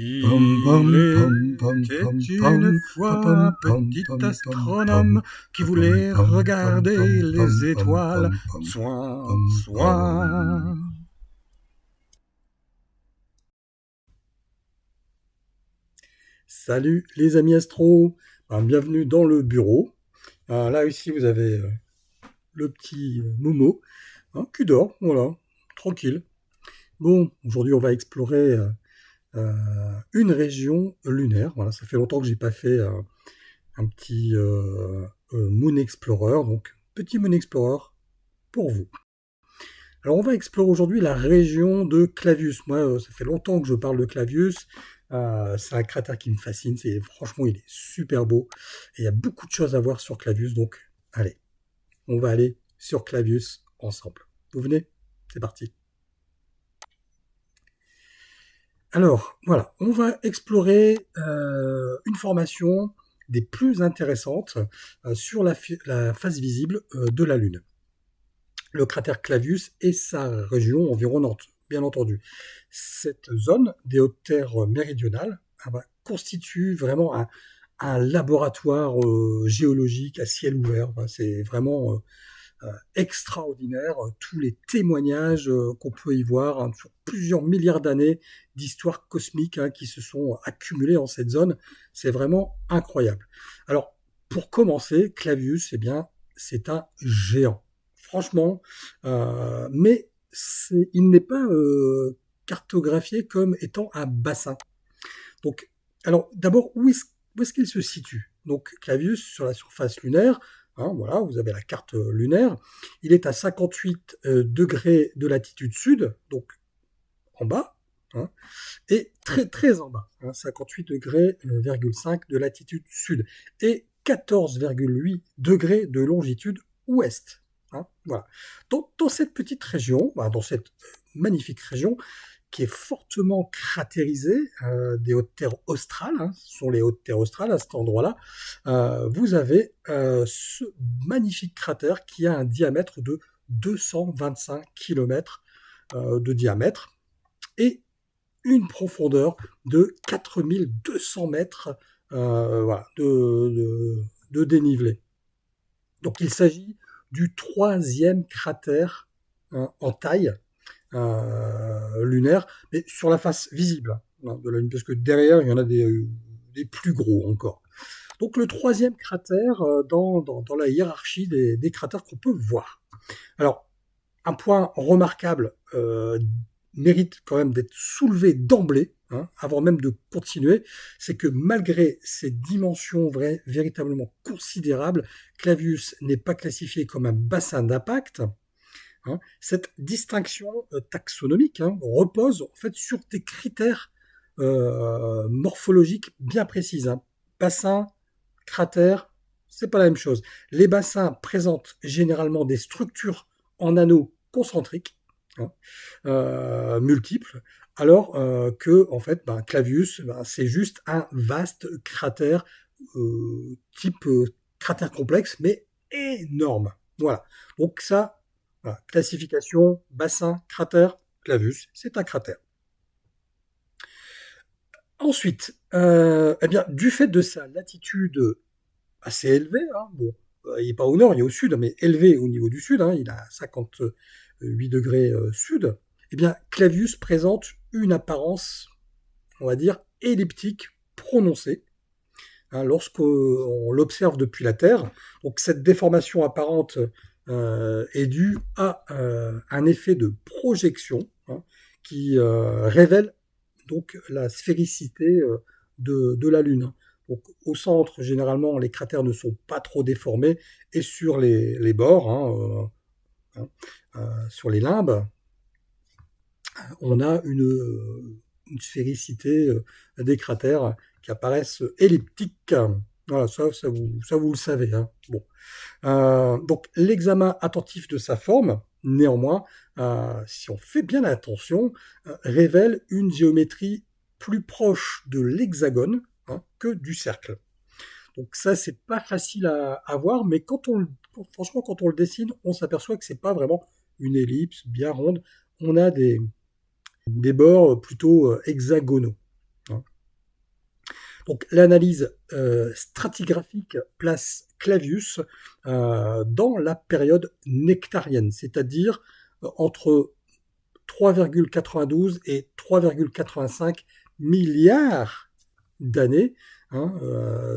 Il était une fois un petit astronome qui voulait regarder les étoiles. Soin, soin. Salut les amis astro, bienvenue dans le bureau. Là ici vous avez le petit Momo qui dort, voilà, tranquille. Bon, aujourd'hui on va explorer une région lunaire. Voilà, ça fait longtemps que j'ai pas fait un petit Moon Explorer, donc petit Moon Explorer pour vous. Alors on va explorer aujourd'hui la région de Clavius. Moi, ça fait longtemps que je parle de Clavius. C'est un cratère qui me fascine. Franchement, il est super beau. Et il y a beaucoup de choses à voir sur Clavius. Donc, allez, on va aller sur Clavius ensemble. Vous venez? C'est parti. Alors, voilà, on va explorer une formation des plus intéressantes sur la face visible de la Lune. Le cratère Clavius et sa région environnante, bien entendu. Cette zone des hautes terres méridionales constitue vraiment un laboratoire géologique à ciel ouvert. C'est vraiment extraordinaire, tous les témoignages qu'on peut y voir sur plusieurs milliards d'années d'histoires cosmiques qui se sont accumulées en cette zone. C'est vraiment incroyable. Alors, pour commencer, Clavius, eh bien, c'est un géant. Franchement, mais il n'est pas cartographié comme étant un bassin. Donc, alors d'abord, où est-ce qu'il se situe? Donc, Clavius, sur la surface lunaire, voilà, vous avez la carte lunaire, il est à 58 degrés de latitude sud, donc en bas, et très très en bas, 58 degrés,5 de latitude sud, et 14,8 degrés de longitude ouest. Voilà. Dans cette petite région, dans cette magnifique région, qui est fortement cratérisée des hautes terres australes, ce sont les hautes terres australes à cet endroit-là, vous avez ce magnifique cratère qui a un diamètre de 225 km de diamètre et une profondeur de 4200 mètres voilà, de dénivelé. Donc il s'agit du troisième cratère en taille lunaire, mais sur la face visible de la Lune, parce que derrière, il y en a des plus gros encore. Donc le troisième cratère dans la hiérarchie des cratères qu'on peut voir. Alors, un point remarquable mérite quand même d'être soulevé d'emblée, avant même de continuer, c'est que malgré ses dimensions véritablement considérables, Clavius n'est pas classifié comme un bassin d'impact. Cette distinction taxonomique repose en fait sur des critères morphologiques bien précises. Bassin, cratère, c'est pas la même chose. Les bassins présentent généralement des structures en anneaux concentriques, multiples, alors que en fait, Clavius, c'est juste un vaste cratère type cratère complexe, mais énorme. Voilà. Donc ça, voilà. Classification, bassin, cratère, Clavius, c'est un cratère. Ensuite, eh bien, du fait de sa latitude assez élevée, il n'est pas au nord, il est au sud, mais élevé au niveau du sud, il a 58 degrés sud, eh bien, Clavius présente une apparence, on va dire, elliptique prononcée, lorsqu'on l'observe depuis la Terre. Donc cette déformation apparente est due à un effet de projection qui révèle donc la sphéricité de la Lune. Donc, au centre, généralement, les cratères ne sont pas trop déformés, et sur les bords, sur les limbes, on a une sphéricité des cratères qui apparaissent elliptiques. Voilà, ça vous le savez. Bon. Donc l'examen attentif de sa forme, néanmoins, si on fait bien attention, révèle une géométrie plus proche de l'hexagone que du cercle. Donc ça, c'est pas facile à voir, mais franchement, quand on le dessine, on s'aperçoit que c'est pas vraiment une ellipse bien ronde. On a des bords plutôt hexagonaux. Donc l'analyse stratigraphique place Clavius dans la période nectarienne, c'est-à-dire entre 3,92 et 3,85 milliards d'années,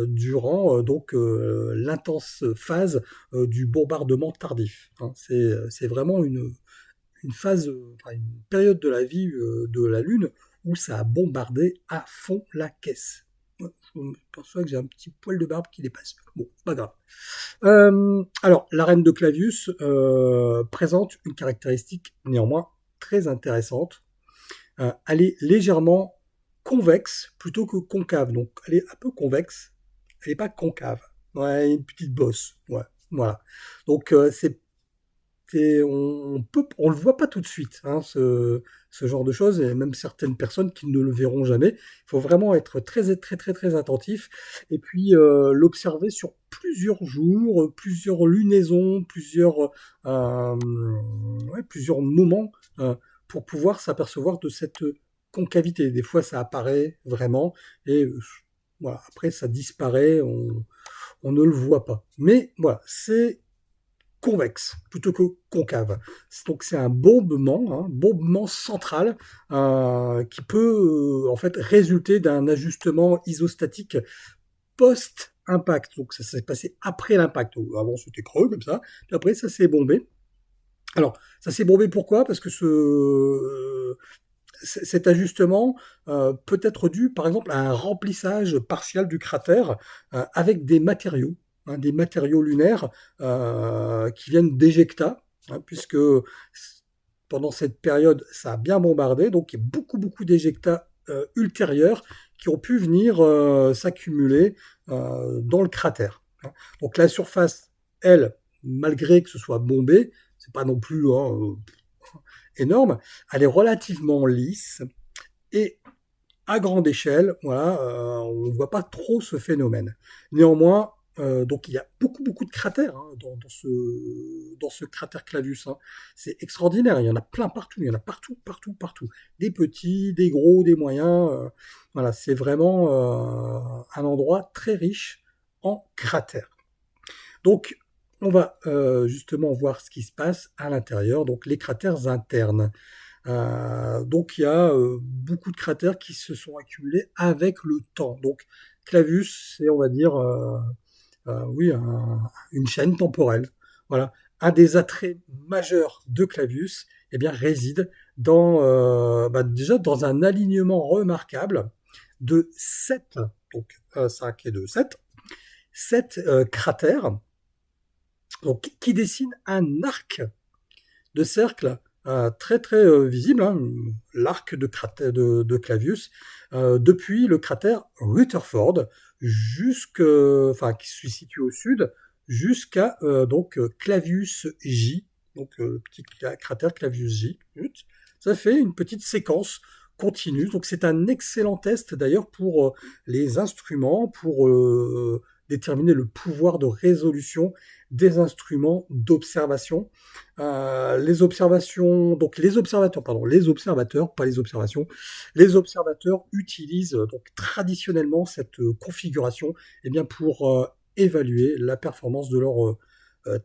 durant donc l'intense phase du bombardement tardif. C'est vraiment une phase, une période de la vie de la Lune où ça a bombardé à fond la caisse. Je me perçois que j'ai un petit poil de barbe qui dépasse. Bon, pas grave. Alors, la reine de Clavius présente une caractéristique néanmoins très intéressante. Elle est légèrement convexe plutôt que concave. Donc, elle est un peu convexe. Elle n'est pas concave. Ouais, une petite bosse. Ouais, voilà. Donc, on le voit pas tout de suite, ce genre de choses, et même certaines personnes qui ne le verront jamais. Il faut vraiment être très, très, très, très attentif, et puis l'observer sur plusieurs jours, plusieurs lunaisons, plusieurs moments, pour pouvoir s'apercevoir de cette concavité. Des fois, ça apparaît vraiment, et voilà, après, ça disparaît, on ne le voit pas. Mais voilà, c'est convexe plutôt que concave. Donc c'est un bombement central qui peut en fait résulter d'un ajustement isostatique post-impact. Donc ça s'est passé après l'impact. Avant c'était creux comme ça, puis après ça s'est bombé. Alors ça s'est bombé pourquoi? Parce que cet ajustement peut être dû par exemple à un remplissage partiel du cratère avec des matériaux lunaires qui viennent d'éjecta, puisque pendant cette période, ça a bien bombardé, donc il y a beaucoup d'éjecta ultérieurs qui ont pu venir s'accumuler dans le cratère. Donc la surface, elle, malgré que ce soit bombé, c'est pas non plus énorme, elle est relativement lisse et à grande échelle, voilà, on ne voit pas trop ce phénomène. Néanmoins, donc il y a beaucoup de cratères dans ce cratère Clavius. C'est extraordinaire, il y en a plein partout, il y en a partout. Des petits, des gros, des moyens. Voilà, c'est vraiment un endroit très riche en cratères. Donc, on va justement voir ce qui se passe à l'intérieur, donc les cratères internes. Donc il y a beaucoup de cratères qui se sont accumulés avec le temps. Donc Clavius, c'est on va dire oui une chaîne temporelle. Voilà, un des attraits majeurs de Clavius, eh bien réside déjà dans un alignement remarquable de 7, donc 5 et 2, 7 cratères, donc qui dessinent un arc de cercle très visible, l'arc de Clavius, depuis le cratère Rutherford qui se situe au sud, jusqu'à Clavius J, donc le petit cratère Clavius J. Ça fait une petite séquence continue. Donc c'est un excellent test d'ailleurs pour les instruments, pour déterminer le pouvoir de résolution des instruments d'observation. Les observateurs utilisent donc traditionnellement cette configuration pour évaluer la performance de leur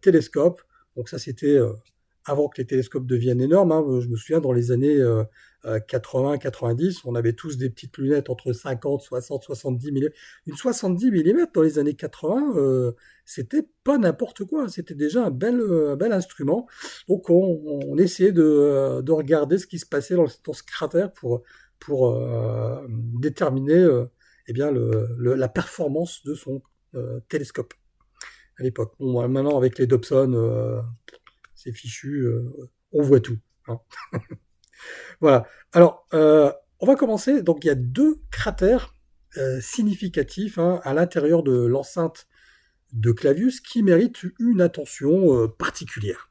télescope. Donc ça c'était avant que les télescopes deviennent énormes. Je me souviens dans les années 80-90, on avait tous des petites lunettes entre 50, 60, 70 mm. Une 70 mm dans les années 80, c'était pas n'importe quoi. C'était déjà un bel instrument. Donc on essayait de regarder ce qui se passait dans ce cratère pour déterminer la performance de son télescope à l'époque. Bon, maintenant avec les Dobson, c'est fichu, on voit tout. Voilà. Alors, on va commencer. Donc, il y a 2 cratères significatifs à l'intérieur de l'enceinte de Clavius qui méritent une attention particulière.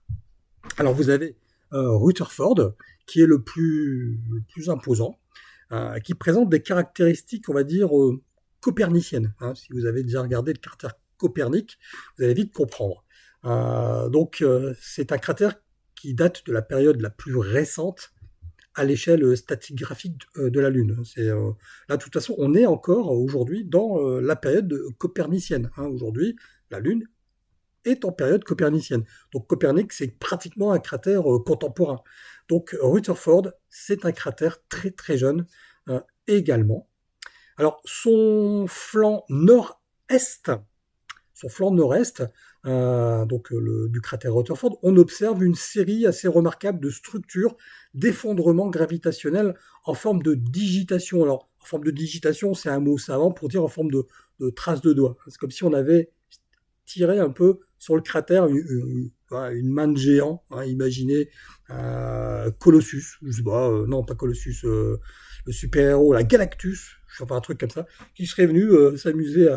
Alors, vous avez Rutherford, qui est le plus imposant, qui présente des caractéristiques, on va dire, coperniciennes. Si vous avez déjà regardé le cratère Copernic, vous allez vite comprendre. C'est un cratère qui date de la période la plus récente à l'échelle stratigraphique de la Lune. Là, de toute façon, on est encore aujourd'hui dans la période copernicienne. Aujourd'hui, la Lune est en période copernicienne. Donc Copernic, c'est pratiquement un cratère contemporain. Donc Rutherford, c'est un cratère très très jeune également. Alors son flanc nord-est, du cratère Rutherford, on observe une série assez remarquable de structures d'effondrement gravitationnel en forme de digitation. Alors, en forme de digitation, c'est un mot savant pour dire en forme de traces de doigts. C'est comme si on avait tiré un peu sur le cratère une main de géant. Imaginez Colossus, je sais pas, non pas Colossus, le super-héros, la Galactus, je sais pas, un truc comme ça, qui serait venu s'amuser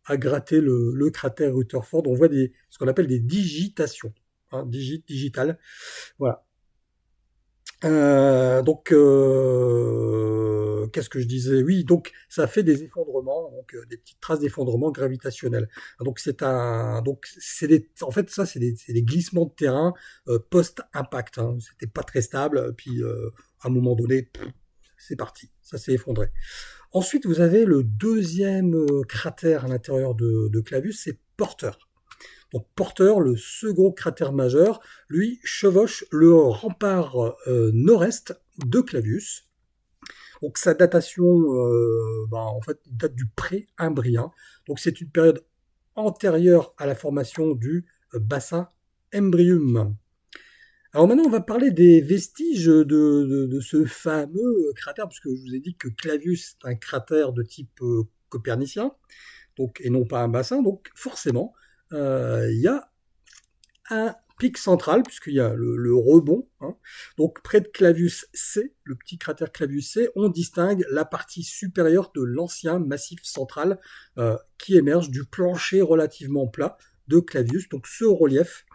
à gratter le cratère Rutherford. On voit ce qu'on appelle des digitations, digitales. Voilà. Qu'est-ce que je disais? Oui, donc ça fait des effondrements, des petites traces d'effondrement gravitationnel. Donc en fait ça c'est des glissements de terrain post-impact. C'était pas très stable, puis à un moment donné, c'est parti, ça s'est effondré. Ensuite, vous avez le deuxième cratère à l'intérieur de Clavius, c'est Porter. Donc Porter, le second cratère majeur, lui chevauche le rempart nord-est de Clavius. Donc sa datation, en fait, date du pré-imbrien. Donc c'est une période antérieure à la formation du bassin Embrium. Alors maintenant, on va parler des vestiges de ce fameux cratère, puisque je vous ai dit que Clavius est un cratère de type copernicien, donc, et non pas un bassin. Donc forcément, il y a un pic central, puisqu'il y a le rebond. Donc près de Clavius C, le petit cratère Clavius C, on distingue la partie supérieure de l'ancien massif central qui émerge du plancher relativement plat de Clavius. Donc ce relief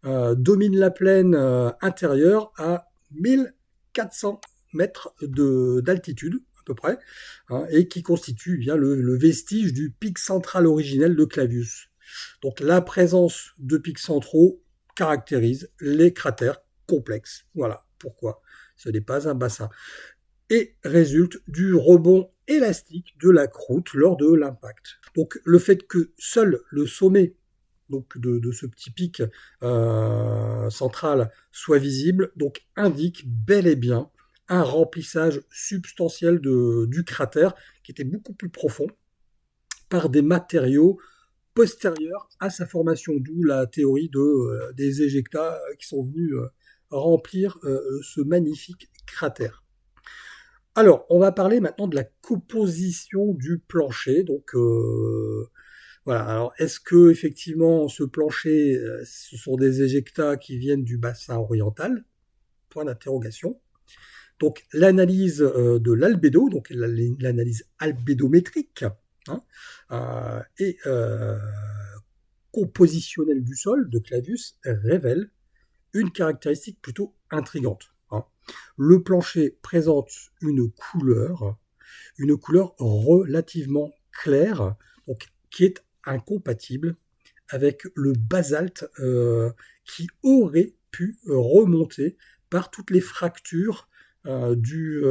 domine la plaine intérieure à 1400 mètres d'altitude à peu près, et qui constitue bien le vestige du pic central originel de Clavius. Donc la présence de pics centraux caractérise les cratères complexes. Voilà pourquoi ce n'est pas un bassin. Et résulte du rebond élastique de la croûte lors de l'impact. Donc le fait que seul le sommet de ce petit pic central soit visible, donc indique bel et bien un remplissage substantiel du cratère qui était beaucoup plus profond par des matériaux postérieurs à sa formation, d'où la théorie des éjectats qui sont venus remplir ce magnifique cratère. Alors, on va parler maintenant de la composition du plancher. Donc, voilà. Alors, est-ce que effectivement ce plancher, ce sont des éjectats qui viennent du bassin oriental? Point d'interrogation. Donc, l'analyse de l'albédo, donc l'analyse albédométrique, et compositionnelle du sol de Clavius révèle une caractéristique plutôt intrigante. Le plancher présente une couleur relativement claire, donc qui est incompatible avec le basalte qui aurait pu remonter par toutes les fractures du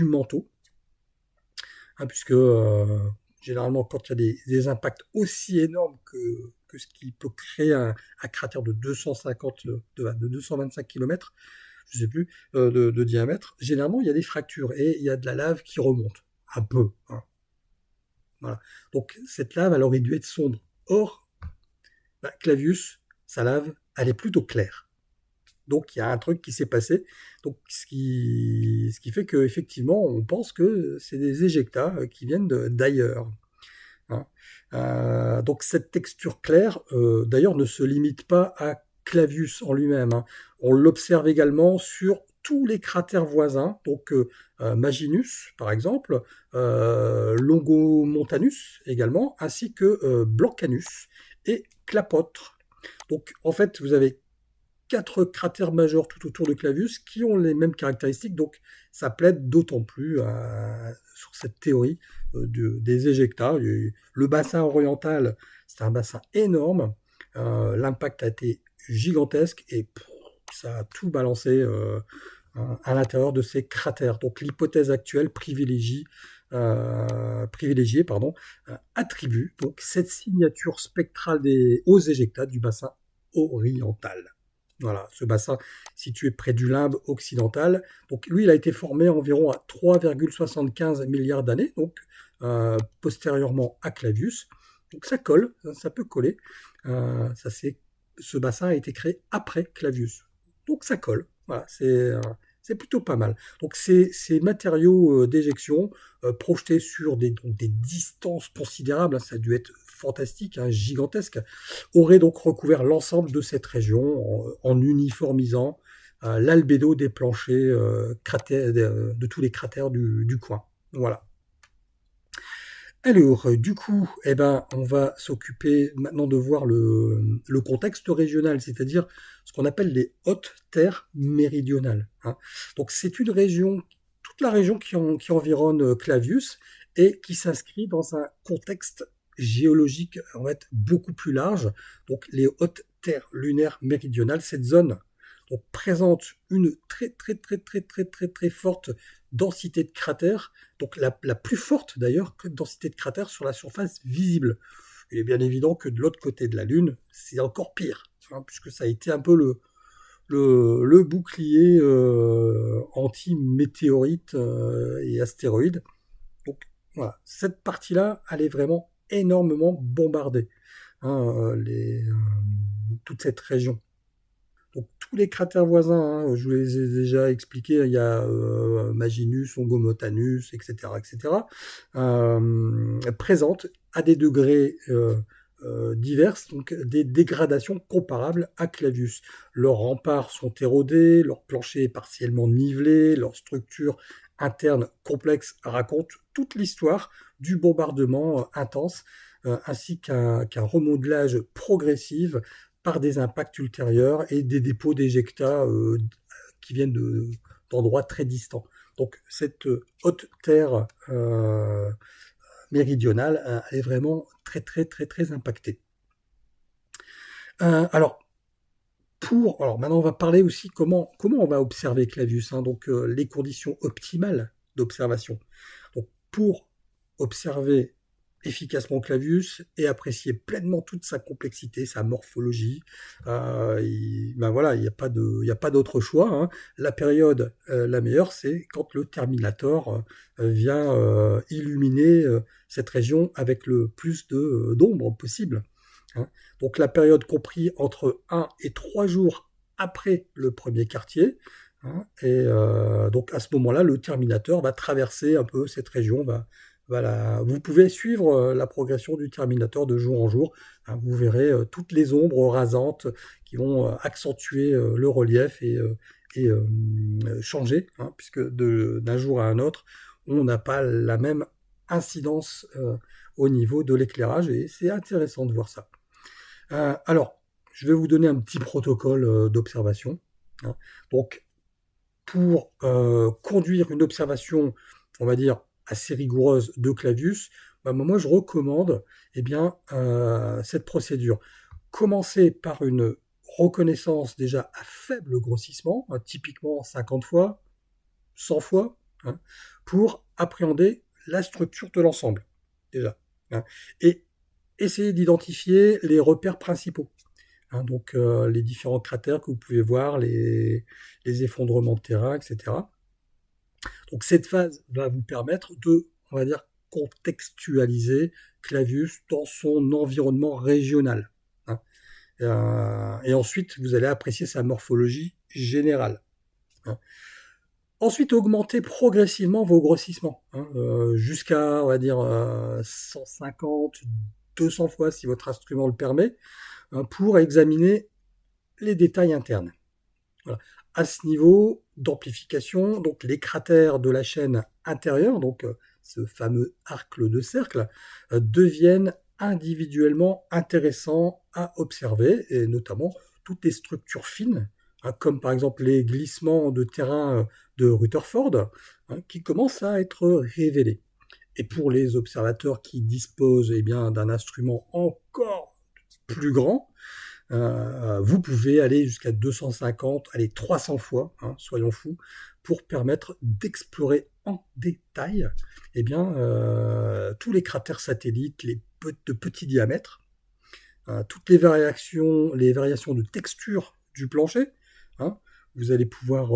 manteau, puisque généralement quand il y a des impacts aussi énormes que ce qui peut créer un cratère de 225 km, je sais plus, de diamètre, généralement il y a des fractures et il y a de la lave qui remonte un peu. Voilà. Donc cette lave, elle aurait dû être sombre. Or, Clavius, sa lave, elle est plutôt claire. Donc il y a un truc qui s'est passé. Donc ce qui fait qu'effectivement, on pense que c'est des éjectats qui viennent d'ailleurs. Donc cette texture claire, d'ailleurs, ne se limite pas à Clavius en lui-même. On l'observe également sur tous les cratères voisins, donc Maginus par exemple, Longomontanus également, ainsi que Blancanus et Clapotre. Donc en fait, vous avez 4 cratères majeurs tout autour de Clavius qui ont les mêmes caractéristiques, donc ça plaide d'autant plus sur cette théorie des éjectats. Le bassin oriental, c'est un bassin énorme, l'impact a été gigantesque et ça a tout balancé à l'intérieur de ces cratères. Donc l'hypothèse actuelle privilégiée attribue donc cette signature spectrale aux éjectats du bassin oriental. Voilà, ce bassin situé près du limbe occidental. Donc lui, il a été formé environ à 3,75 milliards d'années, donc postérieurement à Clavius. Donc ça colle, ça peut coller. Ce bassin a été créé après Clavius. Donc ça colle. Voilà, c'est plutôt pas mal. Donc ces matériaux d'éjection projetés sur des distances considérables, ça a dû être fantastique, gigantesque, auraient donc recouvert l'ensemble de cette région en uniformisant l'albédo des planchers de tous les cratères du coin. Voilà. Alors, du coup, on va s'occuper maintenant de voir le contexte régional, c'est-à-dire ce qu'on appelle les hautes terres méridionales. Donc, c'est une région, toute la région qui environne Clavius et qui s'inscrit dans un contexte géologique en fait beaucoup plus large. Donc, les hautes terres lunaires méridionales, cette zone donc, présente une très forte densité de cratères, donc la plus forte d'ailleurs que densité de cratères sur la surface visible. Il est bien évident que de l'autre côté de la Lune, c'est encore pire, puisque ça a été un peu le bouclier anti-météorites et astéroïdes. Donc voilà, cette partie-là, elle est vraiment énormément bombardée, toute cette région. Donc tous les cratères voisins, je vous les ai déjà expliqués, il y a Maginus, Ongomotanus, etc., présentent à des degrés divers, donc des dégradations comparables à Clavius. Leurs remparts sont érodés, leur plancher est partiellement nivelé, leur structure interne complexe raconte toute l'histoire du bombardement intense, ainsi qu'un remodelage progressif par des impacts ultérieurs et des dépôts d'éjectats qui viennent d'endroits très distants. Donc cette haute terre méridionale est vraiment très impactée. Alors maintenant on va parler aussi comment on va observer Clavius, donc les conditions optimales d'observation. Donc pour observer efficacement Clavius et apprécier pleinement toute sa complexité, sa morphologie. Il n'y a pas d'autre choix. La période la meilleure, c'est quand le Terminator vient illuminer cette région avec le plus d'ombre possible. Donc la période comprise entre 1 et 3 jours après le premier quartier. Et donc à ce moment-là, le Terminator va traverser un peu cette région, vous pouvez suivre la progression du Terminator de jour en jour. Vous verrez toutes les ombres rasantes qui vont accentuer le relief et changer, puisque d'un jour à un autre, on n'a pas la même incidence au niveau de l'éclairage, et c'est intéressant de voir ça. Alors, je vais vous donner un petit protocole d'observation. Donc, pour conduire une observation, on va dire, assez rigoureuse de Clavius, moi je recommande cette procédure. Commencer par une reconnaissance déjà à faible grossissement, typiquement 50 fois, 100 fois, pour appréhender la structure de l'ensemble, déjà. Et essayer d'identifier les repères principaux. Donc les différents cratères que vous pouvez voir, les effondrements de terrain, etc. Donc cette phase va vous permettre de, on va dire, contextualiser Clavius dans son environnement régional. Et ensuite, vous allez apprécier sa morphologie générale. Ensuite, augmentez progressivement vos grossissements, jusqu'à, on va dire, 150, 200 fois si votre instrument le permet, pour examiner les détails internes. Voilà. À ce niveau d'amplification, donc les cratères de la chaîne intérieure, donc ce fameux arc de cercle, deviennent individuellement intéressants à observer, et notamment toutes les structures fines, comme par exemple les glissements de terrain de Rutherford, qui commencent à être révélés. Et pour les observateurs qui disposent d'un instrument encore plus grand, vous pouvez aller jusqu'à 250, allez 300 fois, hein, soyons fous, pour permettre d'explorer en détail tous les cratères satellites, de petits diamètres, toutes les variations de texture du plancher, hein, vous allez pouvoir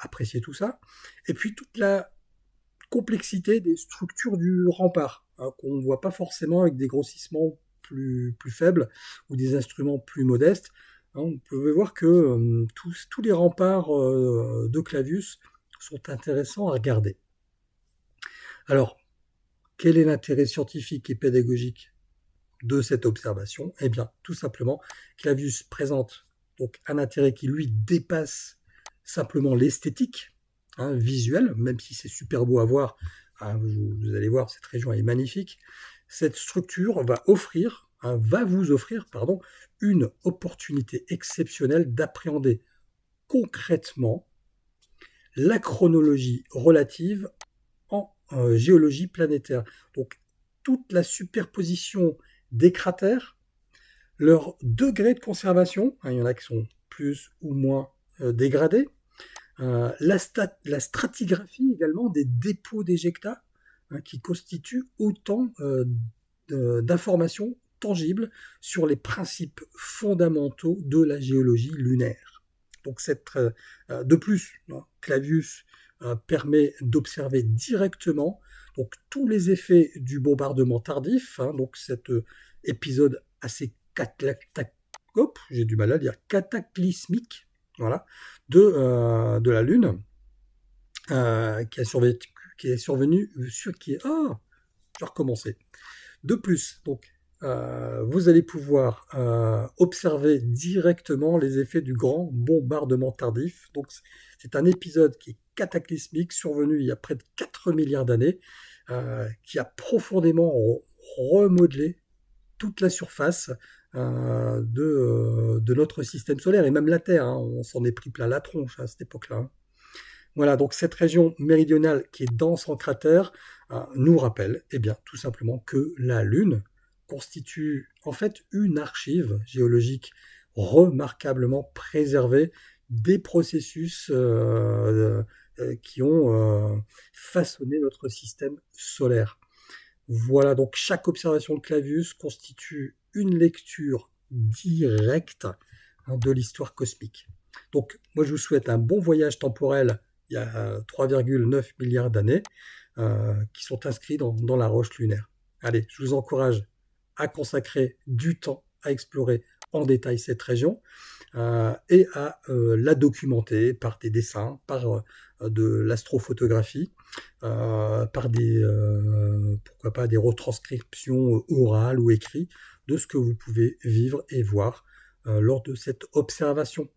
apprécier tout ça, et puis toute la complexité des structures du rempart, hein, qu'on ne voit pas forcément avec des grossissements plus faibles ou des instruments plus modestes. Hein, vous pouvez voir que tous les remparts de Clavius sont intéressants à regarder. Alors, quel est l'intérêt scientifique et pédagogique de cette observation? Eh bien, tout simplement, Clavius présente donc un intérêt qui lui dépasse simplement l'esthétique, hein, visuelle, même si c'est super beau à voir. Hein, vous allez voir, cette région est magnifique. Cette structure va vous offrir, une opportunité exceptionnelle d'appréhender concrètement la chronologie relative en géologie planétaire. Donc, toute la superposition des cratères, leur degré de conservation, hein, il y en a qui sont plus ou moins dégradés, la stratigraphie également des dépôts d'éjecta, hein, qui constituent autant d'informations tangibles sur les principes fondamentaux de la géologie lunaire. Donc de plus, hein, Clavius permet d'observer directement donc tous les effets du bombardement tardif, hein, donc cet épisode assez cataclysmique, voilà, de la Lune, qui est survenu je vais recommencer. De plus, donc, vous allez pouvoir observer directement les effets du grand bombardement tardif. Donc, c'est un épisode qui est cataclysmique, survenu il y a près de 4 milliards d'années, qui a profondément remodelé toute la surface de notre système solaire, et même la Terre, hein, on s'en est pris plein la tronche à cette époque-là. Hein. Voilà, donc cette région méridionale qui est dense en cratères nous rappelle tout simplement que la Lune constitue en fait une archive géologique remarquablement préservée des processus qui ont façonné notre système solaire. Voilà, donc chaque observation de Clavius constitue une lecture directe, hein, de l'histoire cosmique. Donc moi je vous souhaite un bon voyage temporel il y a 3,9 milliards d'années qui sont inscrits dans la roche lunaire. Allez, je vous encourage à consacrer du temps à explorer en détail cette région et à la documenter par des dessins, par de l'astrophotographie, par pourquoi pas des retranscriptions orales ou écrites de ce que vous pouvez vivre et voir lors de cette observation.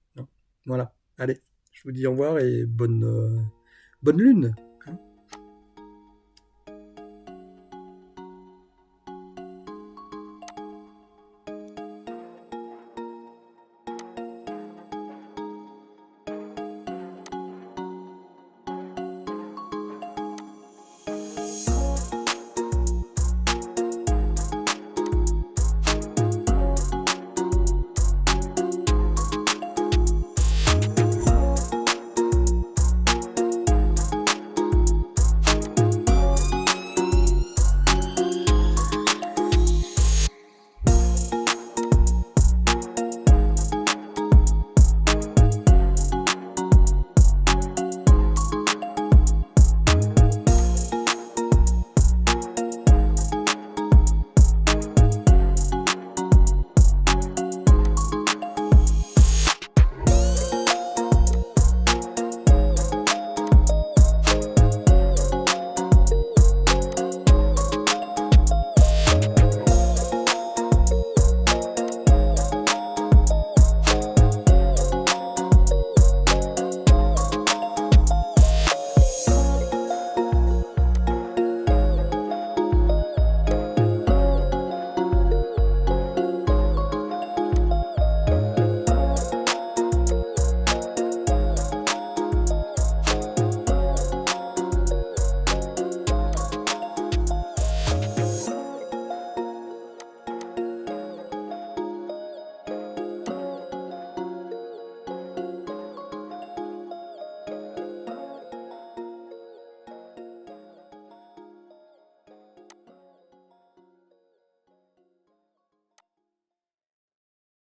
Voilà, allez, je vous dis au revoir et bonne lune.